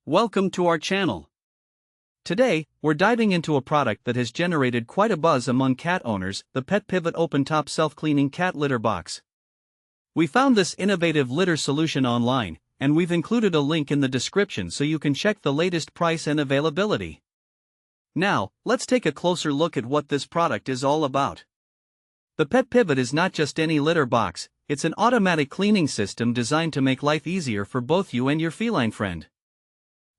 Welcome to our channel. Today, we're diving into a product that has generated quite a buzz among cat owners, the PetPivot open-top self-cleaning cat litter box. We found this innovative litter solution online, and we've included a link in the description so you can check the latest price and availability. Now, let's take a closer look at what this product is all about. The PetPivot is not just any litter box, it's an automatic cleaning system designed to make life easier for both you and your feline friend.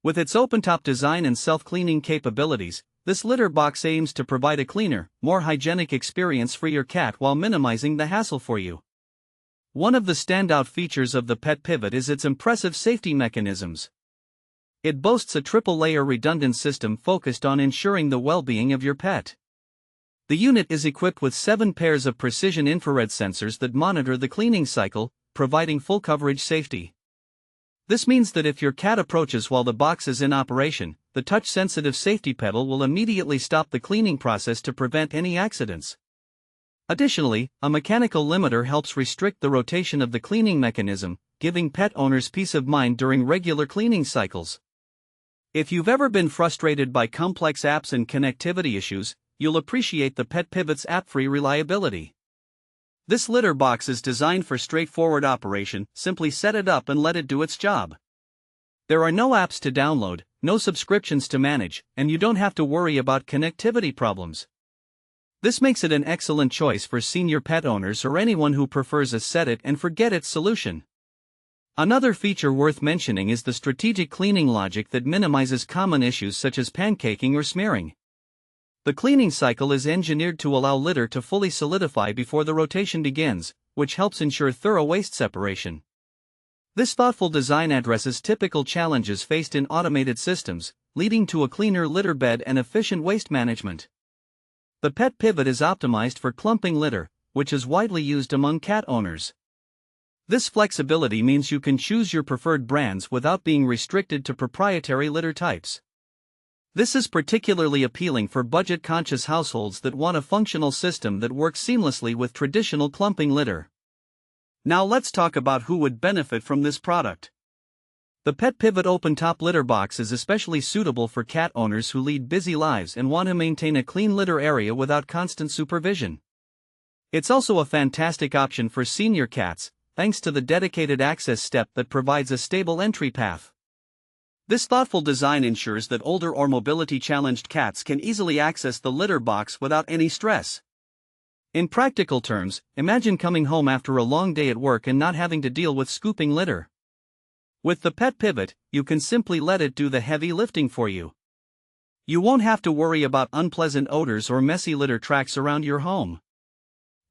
With its open-top design and self-cleaning capabilities, this litter box aims to provide a cleaner, more hygienic experience for your cat while minimizing the hassle for you. One of the standout features of the PetPivot is its impressive safety mechanisms. It boasts a triple-layer redundant system focused on ensuring the well-being of your pet. The unit is equipped with 7 pairs of precision infrared sensors that monitor the cleaning cycle, providing full coverage safety. This means that if your cat approaches while the box is in operation, the touch-sensitive safety pedal will immediately stop the cleaning process to prevent any accidents. Additionally, a mechanical limiter helps restrict the rotation of the cleaning mechanism, giving pet owners peace of mind during regular cleaning cycles. If you've ever been frustrated by complex apps and connectivity issues, you'll appreciate the PetPivot's app-free reliability. This litter box is designed for straightforward operation. Simply set it up and let it do its job. There are no apps to download, no subscriptions to manage, and you don't have to worry about connectivity problems. This makes it an excellent choice for senior pet owners or anyone who prefers a set-it-and-forget-it solution. Another feature worth mentioning is the strategic cleaning logic that minimizes common issues such as pancaking or smearing. The cleaning cycle is engineered to allow litter to fully solidify before the rotation begins, which helps ensure thorough waste separation. This thoughtful design addresses typical challenges faced in automated systems, leading to a cleaner litter bed and efficient waste management. The PetPivot is optimized for clumping litter, which is widely used among cat owners. This flexibility means you can choose your preferred brands without being restricted to proprietary litter types. This is particularly appealing for budget-conscious households that want a functional system that works seamlessly with traditional clumping litter. Now let's talk about who would benefit from this product. The PetPivot open-top litter box is especially suitable for cat owners who lead busy lives and want to maintain a clean litter area without constant supervision. It's also a fantastic option for senior cats, thanks to the dedicated access step that provides a stable entry path. This thoughtful design ensures that older or mobility-challenged cats can easily access the litter box without any stress. In practical terms, imagine coming home after a long day at work and not having to deal with scooping litter. With the PetPivot, you can simply let it do the heavy lifting for you. You won't have to worry about unpleasant odors or messy litter tracks around your home.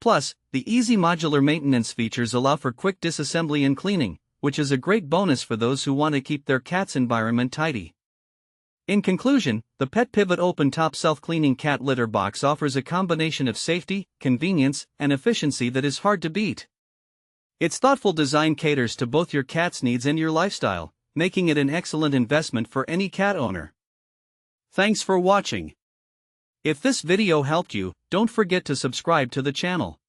Plus, the easy modular maintenance features allow for quick disassembly and cleaning, which is a great bonus for those who want to keep their cat's environment tidy. In conclusion, the PetPivot open-top self-cleaning cat litter box offers a combination of safety, convenience, and efficiency that is hard to beat. Its thoughtful design caters to both your cat's needs and your lifestyle, making it an excellent investment for any cat owner. Thanks for watching. If this video helped you, don't forget to subscribe to the channel.